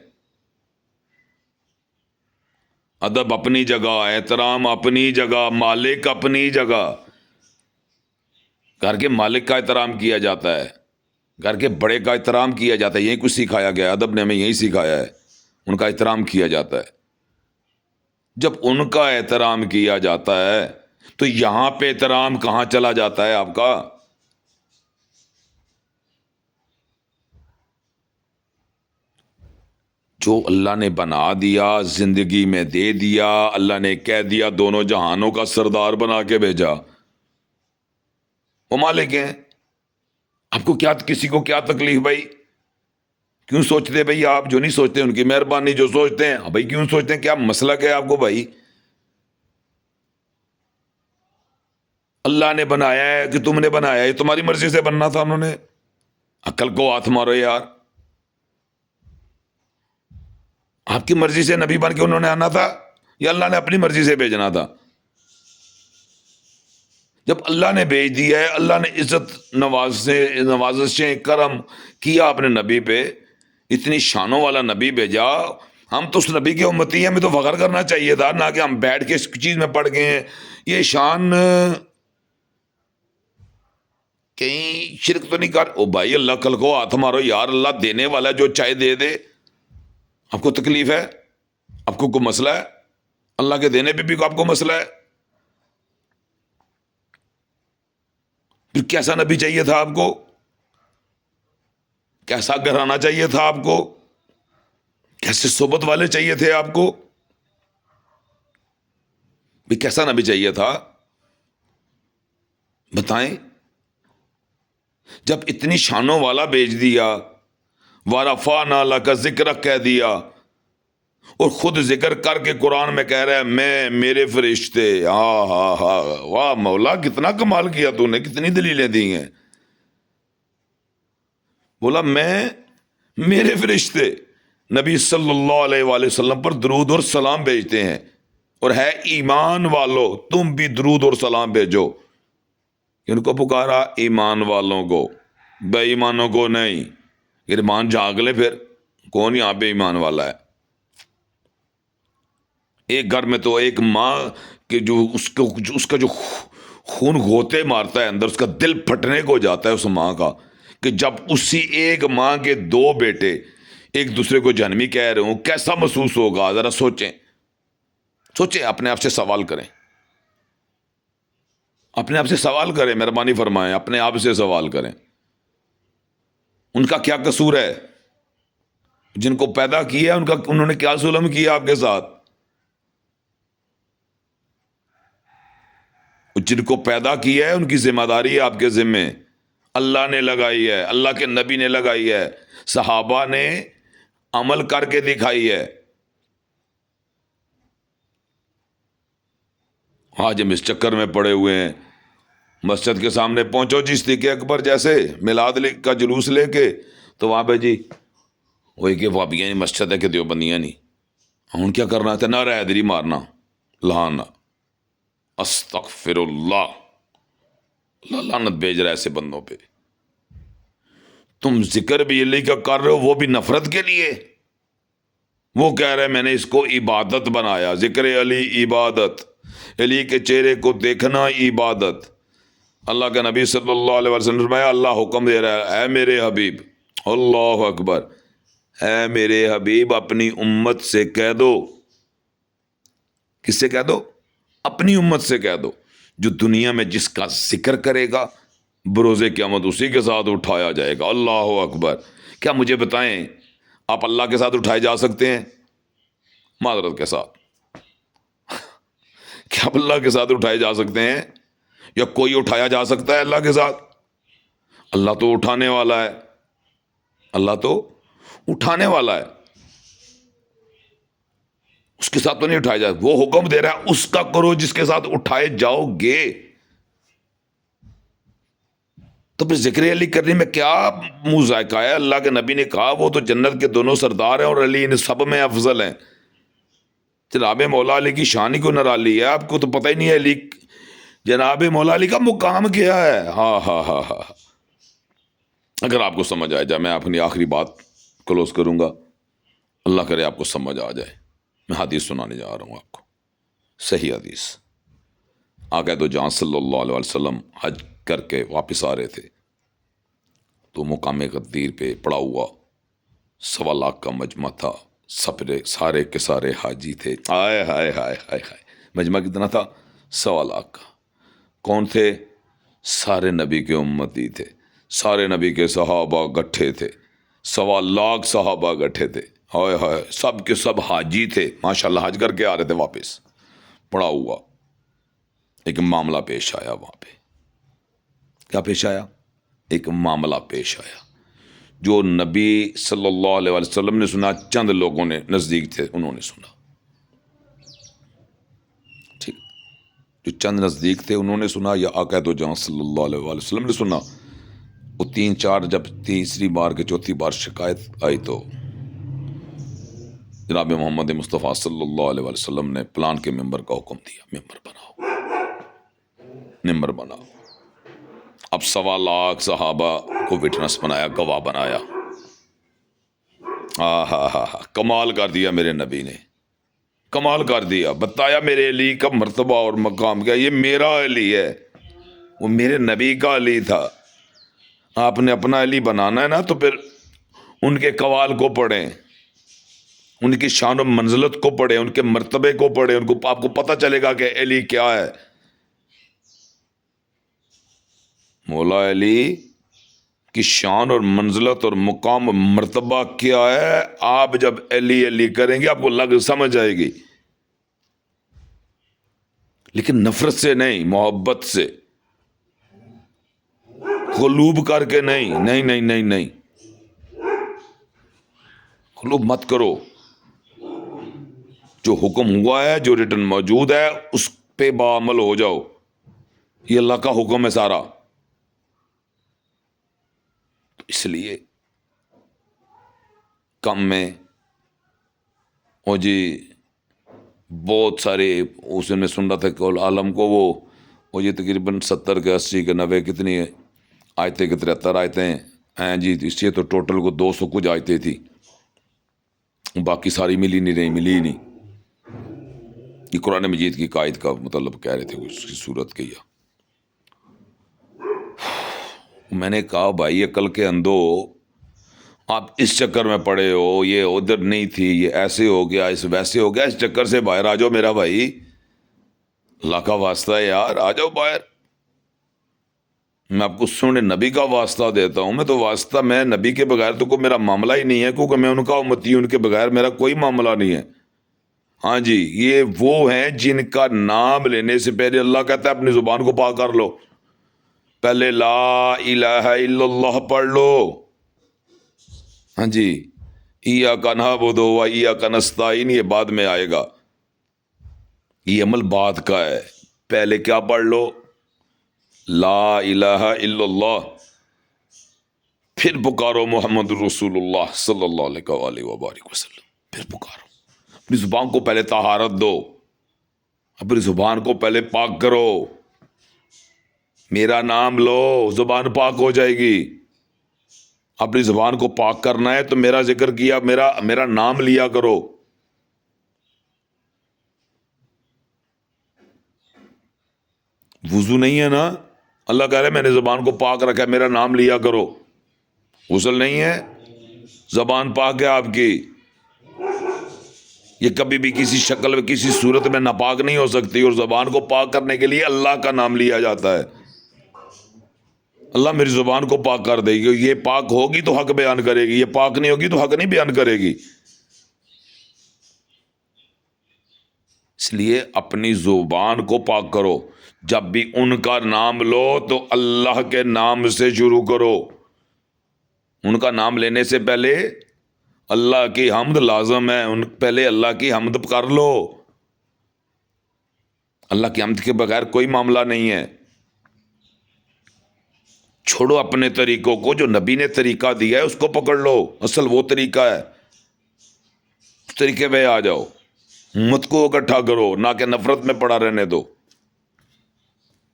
ادب اپنی جگہ، احترام اپنی جگہ، مالک اپنی جگہ۔ گھر کے مالک کا احترام کیا جاتا ہے، گھر کے بڑے کا احترام کیا جاتا ہے، یہی کچھ سکھایا گیا ہے، ادب نے ہمیں یہی سکھایا ہے، ان کا احترام کیا جاتا ہے۔ جب ان کا احترام کیا جاتا ہے تو یہاں پہ احترام کہاں چلا جاتا ہے آپ کا؟ جو اللہ نے بنا دیا، زندگی میں دے دیا، اللہ نے کہہ دیا دونوں جہانوں کا سردار بنا کے بھیجا، وہ مالک ہیں۔ آپ کو کیا، کسی کو کیا تکلیف بھائی؟ کیوں سوچتے بھائی آپ؟ جو نہیں سوچتے ان کی مہربانی، جو سوچتے ہیں بھائی کیوں سوچتے ہیں؟ کیا مسئلہ کیا ہے آپ کو بھائی؟ اللہ نے بنایا ہے کہ تم نے بنایا ہے؟ یہ تمہاری مرضی سے بننا تھا، انہوں نے۔ عقل کو ہاتھ مارو یار، آپ کی مرضی سے نبی بن کے انہوں نے آنا تھا یا اللہ نے اپنی مرضی سے بھیجنا تھا؟ جب اللہ نے بھیج دیا ہے، اللہ نے عزت نوازشیں کرم کیا اپنے نبی پہ، اتنی شانوں والا نبی بھیجا، ہم تو اس نبی کے امتی ہیں، ہمیں تو فخر کرنا چاہیے تھا، نہ کہ ہم بیٹھ کے اس چیز میں پڑ گئے ہیں۔ یہ شان کہیں شرک تو نہیں کر؟ او بھائی اللہ کل کو ہاتھ مارو یار، اللہ دینے والا، جو چاہے دے دے۔ آپ کو تکلیف ہے؟ آپ کو کوئی مسئلہ ہے؟ اللہ کے دینے پہ بھی آپ کو مسئلہ ہے؟ پھر کیسا نبی چاہیے تھا آپ کو؟ کیسا گھرانہ چاہیے تھا آپ کو؟ کیسے صحبت والے چاہیے تھے آپ کو؟ بھی کیسا نبی چاہیے تھا بتائیں؟ جب اتنی شانوں والا بھیج دیا، وَرَفَعْنَا لَكَ ذِكْرَكَ کہہ دیا، اور خود ذکر کر کے قرآن میں کہہ رہا ہے میں، میرے فرشتے، واہ مولا کتنا کمال کیا تو نے، کتنی دلیلیں دی ہیں۔ بولا میں، میرے فرشتے نبی صلی اللہ علیہ وآلہ وسلم پر درود اور سلام بھیجتے ہیں، اور ہے ایمان والو تم بھی درود اور سلام بھیجو۔ ان کو پکارا ایمان والوں کو، بے ایمانوں کو نہیں۔ ایمان جاگ لے پھر، کون یہاں پہ ایمان والا ہے؟ ایک گھر میں تو ایک ماں کہ جو اس کا جو خون گھوتے مارتا ہے اندر، اس کا دل پھٹنے کو جاتا ہے اس ماں کا، کہ جب اسی ایک ماں کے دو بیٹے ایک دوسرے کو جہنمی کہہ رہے ہوں، کیسا محسوس ہوگا؟ ذرا سوچیں، سوچیں، اپنے آپ سے سوال کریں، اپنے آپ سے سوال کریں، مہربانی فرمائیں اپنے آپ سے سوال کریں۔ ان کا کیا قصور ہے؟ جن کو پیدا کیا انہوں نے کیا ظلم کیا آپ کے ساتھ؟ جن کو پیدا کیا ہے ان کی ذمہ داری ہے آپ کے ذمے، اللہ نے لگائی ہے، اللہ کے نبی نے لگائی ہے، صحابہ نے عمل کر کے دکھائی ہے۔ آج ہم اس چکر میں پڑے ہوئے ہیں، مسجد کے سامنے پہنچو جی صدیق اکبر جیسے میلاد کا جلوس لے کے، تو وہاں پہ جی وہی کہ وہابیاں نہیں، مسجد ہے کہ دیوبندیاں نہیں، ہم کیا کرنا تھا؟ نہ حیدری مارنا، لانا، استغفر اللہ، اللہ لعنت بھیج رہا ہے ایسے بندوں پہ۔ تم ذکر بھی علی کا کر رہے ہو وہ بھی نفرت کے لیے. وہ کہہ رہے میں نے اس کو عبادت بنایا. ذکر علی عبادت، علی کے چہرے کو دیکھنا عبادت. اللہ کے نبی صلی اللہ علیہ وسلم نے فرمایا اللہ حکم دے رہا ہے اے میرے حبیب، اللہ اکبر، اے میرے حبیب اپنی امت سے کہہ دو. کس سے کہہ دو؟ اپنی امت سے کہہ دو جو دنیا میں جس کا ذکر کرے گا بروز قیامت اسی کے ساتھ اٹھایا جائے گا. اللہ اکبر. کیا مجھے بتائیں آپ اللہ کے ساتھ اٹھائے جا سکتے ہیں؟ معذرت کے ساتھ کیا آپ اللہ کے ساتھ اٹھائے جا سکتے ہیں؟ یا کوئی اٹھایا جا سکتا ہے اللہ کے ساتھ؟ اللہ تو اٹھانے والا ہے، اللہ تو اٹھانے والا ہے، اس کے ساتھ تو نہیں اٹھایا جائے. وہ حکم دے رہا ہے اس کا کرو جس کے ساتھ اٹھائے جاؤ گے. تو پھر ذکر علی کرنے میں کیا منہ ذائقہ ہے؟ اللہ کے نبی نے کہا وہ تو جنت کے دونوں سردار ہیں اور علی ان سب میں افضل ہیں. جناب مولا علی کی شان ہی کو نرالی ہے. آپ کو تو پتہ ہی نہیں ہے علی جناب مولا علی کا مقام کیا ہے. ہاں ہاں ہاں ہاں. اگر آپ کو سمجھ آئے جائے، میں اپنی آخری بات کلوز کروں گا، اللہ کرے آپ کو سمجھ آ جائے. میں حدیث سنانے جا رہا ہوں آپ کو، صحیح حدیث. آقا دو جہاں صلی اللہ علیہ وسلم حج کر کے واپس آ رہے تھے تو مقام غدیر پہ پڑا ہوا 1.25 لاکھ کا مجمع تھا. سارے کے سارے حاجی تھے. ہائے ہائے ہائے ہائے ہائے. مجمع کتنا تھا؟ 1.25 لاکھ کا. کون تھے؟ سارے نبی کے امتی تھے، سارے نبی کے صحابہ گٹھے تھے. 1.25 لاکھ صحابہ گٹھے تھے. ہائے ہائے. سب کے سب حاجی تھے ماشاءاللہ، حج کر کے آ رہے تھے واپس. پڑا ہوا ایک معاملہ پیش آیا وہاں پہ. کیا پیش آیا؟ ایک معاملہ پیش آیا جو نبی صلی اللہ علیہ وسلم نے سنا، چند لوگوں نے نزدیک تھے انہوں نے سنا. ٹھیک، جو چند نزدیک تھے انہوں نے سنا یا آقا دو جہاں صلی اللہ علیہ وسلم نے سنا. وہ 3-4 جب تیسری بار کے چوتھی بار شکایت آئی تو جناب محمد مصطفیٰ صلی اللہ علیہ وسلم نے پلان کے ممبر کا حکم دیا، ممبر بناؤ، ممبر بناؤ. اب 1.25 لاکھ صحابہ کو وٹنس بنایا، گواہ بنایا. ہاں، کمال کر دیا میرے نبی نے، کمال کر دیا. بتایا میرے علی کا مرتبہ اور مقام کیا. یہ میرا علی ہے، وہ میرے نبی کا علی تھا. آپ نے اپنا علی بنانا ہے نا تو پھر ان کے قوال کو پڑھیں، ان کی شان و منزلت کو پڑھیں، ان کے مرتبے کو پڑھیں. ان کو آپ کو پتہ چلے گا کہ علی کیا ہے. مولا علی کی شان اور منزلت اور مقام و مرتبہ کیا ہے. آپ جب علی علی کریں گے آپ کو سمجھ آئے گی، لیکن نفرت سے نہیں، محبت سے، قلوب کر کے نہیں. نہیں نہیں نہیں نہیں، قلوب مت کرو. جو حکم ہوا ہے، جو ریٹن موجود ہے اس پہ بعمل ہو جاؤ. یہ اللہ کا حکم ہے سارا. تو اس لیے کم میں جی بہت سارے اس میں سن رہا تھا کہ عالم کو وہ یہ تقریباً 70 کے 80 کے 90 کتنی آیتیں کہ 73 آیتیں ہیں جی. اس سے تو ٹوٹل کو 200 کچھ آیتیں تھی، باقی ساری ملی ہی نہیں. یہ قرآن مجید کی قائد کا مطلب کہہ رہے تھے اس کی صورت کے. میں نے کہا بھائی عقل کے اندھو، آپ اس چکر میں پڑے ہو، یہ ادھر نہیں تھی، یہ ایسے ہو گیا، اس ویسے ہو گیا. اس چکر سے باہر آ جاؤ میرا بھائی، اللہ کا واسطہ ہے یار، آ جاؤ باہر. میں آپ کو سونے نبی کا واسطہ دیتا ہوں. میں تو واسطہ، میں نبی کے بغیر تو کوئی میرا معاملہ ہی نہیں ہے، کیونکہ میں ان کا امتی ہوں. ان کے بغیر میرا کوئی معاملہ نہیں ہے. ہاں جی، یہ وہ ہیں جن کا نام لینے سے پہلے اللہ کہتا ہے اپنی زبان کو پاک کر لو. پہلے لا الہ الا اللہ پڑھ لو. ہاں جی، ایاک نعبد و ایاک نستعین یہ بعد میں آئے گا، یہ عمل بعد کا ہے. پہلے کیا پڑھ لو؟ لا الہ الا اللہ، پھر پکارو محمد رسول اللہ صلی اللہ علیہ وآلہ وسلم. پھر پکارو، اپنی زبان کو پہلے طہارت دو، اپنی زبان کو پہلے پاک کرو. میرا نام لو، زبان پاک ہو جائے گی. اپنی زبان کو پاک کرنا ہے تو میرا ذکر کیا، میرا نام لیا کرو. وضو نہیں ہے نا، اللہ کہہ رہے میں نے زبان کو پاک رکھا ہے، میرا نام لیا کرو. غسل نہیں ہے، زبان پاک ہے آپ کی، یہ کبھی بھی کسی شکل میں کسی صورت میں ناپاک نہیں ہو سکتی. اور زبان کو پاک کرنے کے لیے اللہ کا نام لیا جاتا ہے. اللہ میری زبان کو پاک کر دے گی، یہ پاک ہوگی تو حق بیان کرے گی، یہ پاک نہیں ہوگی تو حق نہیں بیان کرے گی. اس لیے اپنی زبان کو پاک کرو. جب بھی ان کا نام لو تو اللہ کے نام سے شروع کرو. ان کا نام لینے سے پہلے اللہ کی حمد لازم ہے، پہلے اللہ کی حمد کر لو. اللہ کی حمد کے بغیر کوئی معاملہ نہیں ہے. چھوڑو اپنے طریقوں کو، جو نبی نے طریقہ دیا ہے اس کو پکڑ لو، اصل وہ طریقہ ہے، اس طریقے پہ آ جاؤ. امت کو اکٹھا کرو، نہ کہ نفرت میں پڑا رہنے دو.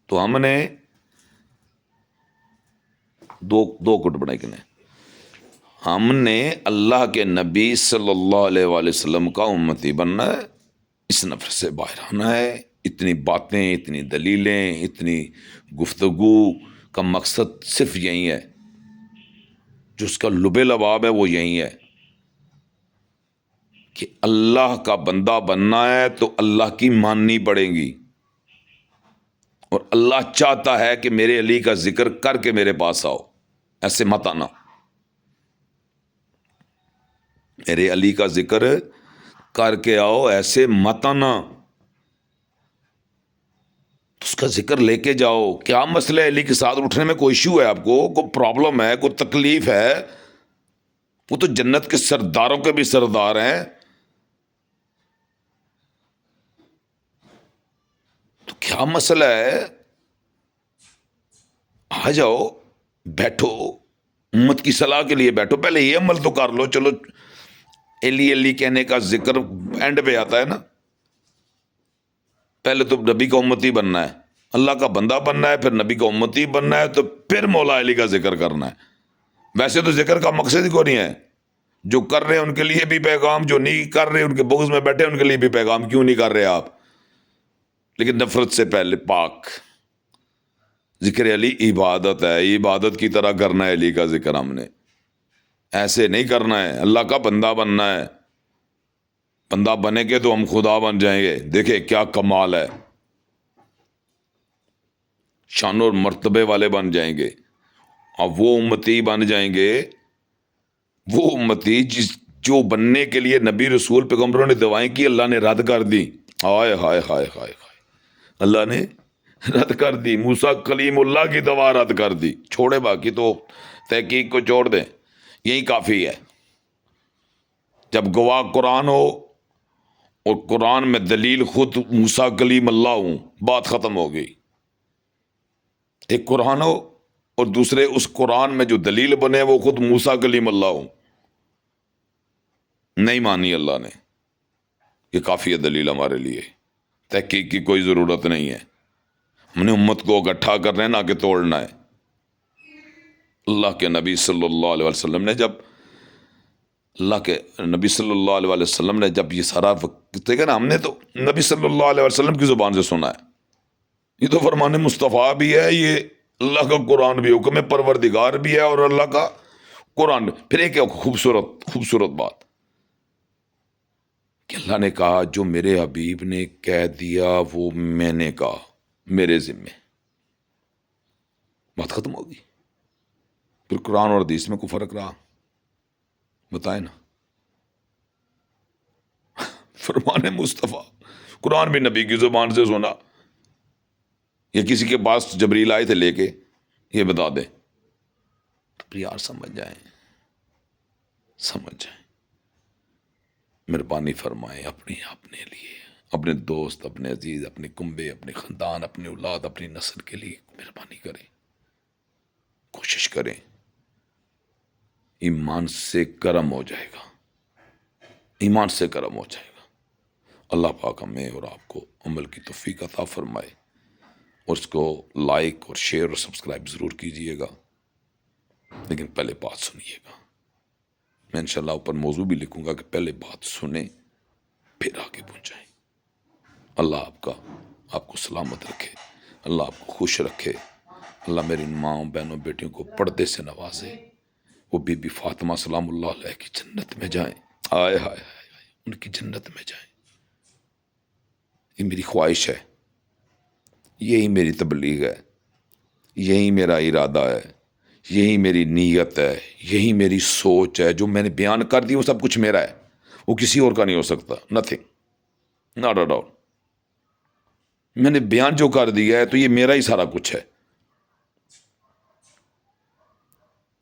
تو ہم نے دو کٹ بنائی کنے، ہم نے اللہ کے نبی صلی اللہ علیہ وآلہ وسلم کا امتی بننا ہے، اس نفرت سے باہر آنا ہے. اتنی باتیں، اتنی دلیلیں، اتنی گفتگو کا مقصد صرف یہی ہے، جو اس کا لب لباب ہے وہ یہی ہے کہ اللہ کا بندہ بننا ہے تو اللہ کی ماننی پڑے گی. اور اللہ چاہتا ہے کہ میرے علی کا ذکر کر کے میرے پاس آؤ، ایسے مت آنا. میرے علی کا ذکر کر کے آؤ، ایسے مت آنا. اس کا ذکر لے کے جاؤ. کیا مسئلہ ہے علی کے ساتھ اٹھنے میں؟ کوئی ایشو ہے آپ کو؟ کوئی پرابلم ہے؟ کوئی تکلیف ہے؟ وہ تو جنت کے سرداروں کے بھی سردار ہیں. تو کیا مسئلہ ہے؟ آ جاؤ، بیٹھو، امت کی صلاح کے لیے بیٹھو. پہلے یہ عمل تو کر لو. چلو علی علی کہنے کا ذکر اینڈ پہ آتا ہے نا. پہلے تو نبی کا امتی بننا ہے، اللہ کا بندہ بننا ہے، پھر نبی کا امتی بننا ہے، تو پھر مولا علی کا ذکر کرنا ہے. ویسے تو ذکر کا مقصد ہی کوئی نہیں ہے. جو کر رہے ہیں ان کے لیے بھی پیغام، جو نہیں کر رہے ان کے بغض میں بیٹھے ان کے لیے بھی پیغام. کیوں نہیں کر رہے آپ؟ لیکن نفرت سے پہلے پاک. ذکر علی عبادت ہے، عبادت کی طرح کرنا ہے علی کا ذکر. ہم نے ایسے نہیں کرنا ہے، اللہ کا بندہ بننا ہے. بندہ بنے گے تو ہم خدا بن جائیں گے. دیکھیں کیا کمال ہے، شان اور مرتبے والے بن جائیں گے. اب وہ امتی بن جائیں گے، وہ امتی جو بننے کے لیے نبی رسول پیغمبروں نے دعائیں کی، اللہ نے رد کر دی. ہائے ہائے ہائے ہائے ہائے، اللہ نے رد کر دی. موسیٰ کلیم اللہ کی دعا رد کر دی. چھوڑے باقی تو تحقیق کو چھوڑ دیں، یہی کافی ہے. جب گواہ قرآن ہو اور قرآن میں دلیل خود موسیٰ کلیم اللہ ہوں، بات ختم ہو گئی. ایک قرآن ہو اور دوسرے اس قرآن میں جو دلیل بنے وہ خود موسیٰ کلیم اللہ ہوں. نہیں مانی اللہ نے، یہ کافی ہے دلیل ہمارے لیے. تحقیق کی کوئی ضرورت نہیں ہے. ہم نے امت کو اکٹھا کرنا ہے، نہ کہ توڑنا ہے. اللہ کے نبی صلی اللہ علیہ وسلم نے جب یہ سارا وقت دیکھا نا، ہم نے تو نبی صلی اللہ علیہ وسلم کی زبان سے سنا ہے. یہ تو فرمان مصطفیٰ بھی ہے، یہ اللہ کا قرآن بھی، حکم پروردگار بھی ہے، اور اللہ کا قرآن. پھر ایک خوبصورت بات کہ اللہ نے کہا جو میرے حبیب نے کہہ دیا وہ میں نے کہا، میرے ذمے. بات ختم ہوگی. پھر قرآن اور حدیث میں کوئی فرق رہا؟ بتائیں نا. فرمان مصطفیٰ، قرآن بھی نبی کی زبان سے سنا، یا کسی کے پاس جبریل آئے تھے لے کے یہ بتا دیں تو یار سمجھ جائیں. مہربانی فرمائیں اپنے لیے، اپنے دوست، اپنے عزیز، اپنے کنبے، اپنے خاندان، اپنی اولاد، اپنی نسل کے لیے مہربانی کریں، کوشش کریں. ایمان سے کرم ہو جائے گا، ایمان سے کرم ہو جائے گا. اللہ پاک ہمیں اور آپ کو عمل کی توفیق عطا فرمائے، اور اس کو لائک اور شیئر اور سبسکرائب ضرور کیجیے گا. لیکن پہلے بات سنیے گا. میں انشاءاللہ اوپر موضوع بھی لکھوں گا کہ پہلے بات سنیں پھر آگے پہنچائیں. اللہ آپ کو سلامت رکھے، اللہ آپ کو خوش رکھے. اللہ میری ماں بہنوں بیٹیوں کو پردے سے نوازے. وہ بی بی فاطمہ سلام اللہ علیہ کی جنت میں جائیں. آئے ہائے ہائے، ان کی جنت میں جائیں. یہ میری خواہش ہے، یہی میری تبلیغ ہے، یہی میرا ارادہ ہے، یہی میری نیت ہے، یہی میری سوچ ہے. جو میں نے بیان کر دی وہ سب کچھ میرا ہے، وہ کسی اور کا نہیں ہو سکتا. Nothing, not at all. میں نے بیان جو کر دیا ہے تو یہ میرا ہی سارا کچھ ہے.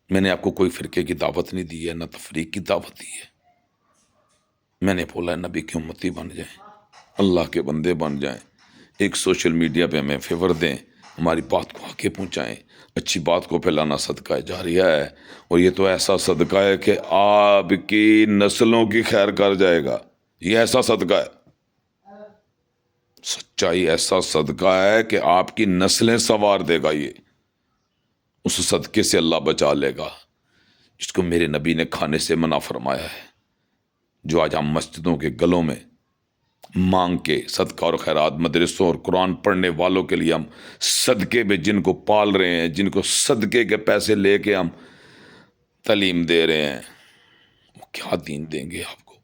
میں نے آپ کو کوئی فرقے کی دعوت نہیں دی ہے، نہ تفریق کی دعوت دی ہے. میں نے بولا ہے نبی کی امتی بن جائیں، اللہ کے بندے بن جائیں. ایک سوشل میڈیا پہ ہمیں فیور دیں، ہماری بات کو آگے پہنچائیں. اچھی بات کو پھیلانا صدقہ جاریہ ہے، اور یہ تو ایسا صدقہ ہے کہ آپ کی نسلوں کی خیر کر جائے گا. یہ ایسا صدقہ ہے، سچائی ایسا صدقہ ہے کہ آپ کی نسلیں سنوار دے گا. یہ اس صدقے سے اللہ بچا لے گا جس کو میرے نبی نے کھانے سے منع فرمایا ہے. جو آج ہم مسجدوں کے گلوں میں مانگ کے صدقہ اور خیرات، مدرسوں اور قرآن پڑھنے والوں کے لیے ہم صدقے میں جن کو پال رہے ہیں، جن کو صدقے کے پیسے لے کے ہم تعلیم دے رہے ہیں، وہ کیا دین دیں گے آپ کو؟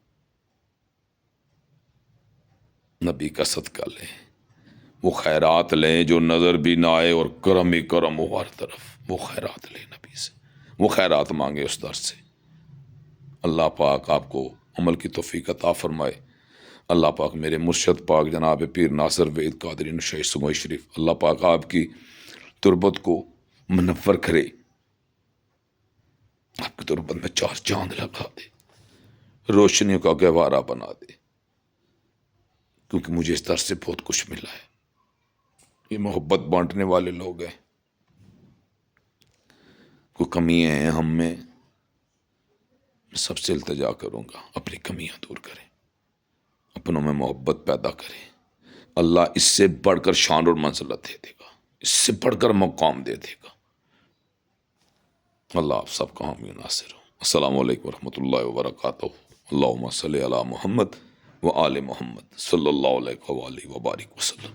نبی کا صدقہ لیں، وہ خیرات لیں جو نظر بھی نہ آئے اور کرم ہی کرم ہو ہر طرف. وہ خیرات لیں نبی سے، وہ خیرات مانگے اس در سے. اللہ پاک آپ کو عمل کی توفیق عطا فرمائے. اللہ پاک میرے مرشد پاک جناب پیر ناصر وید قادری نشہ سموئی شریف، اللہ پاک آپ کی تربت کو منور کرے، آپ کی تربت میں 4 چاند لگا دے، روشنیوں کا گہوارہ بنا دے. کیونکہ مجھے اس طرح سے بہت کچھ ملا ہے. یہ محبت بانٹنے والے لوگ ہیں. کوئی کمیاں ہیں ہم میں سب سے التجا کروں گا اپنی کمیاں دور کریں، اپنوں میں محبت پیدا کریں. اللہ اس سے بڑھ کر شان اور منزلت دے دے گا، اس سے بڑھ کر مقام دے دے گا. اللہ آپ سب کا حامی ناصر ہو. السلام علیکم ورحمۃ اللہ وبرکاتہ. اللہم صلی علی محمد و آل محمد صلی اللہ علیہ وآلہ وبارک وسلم.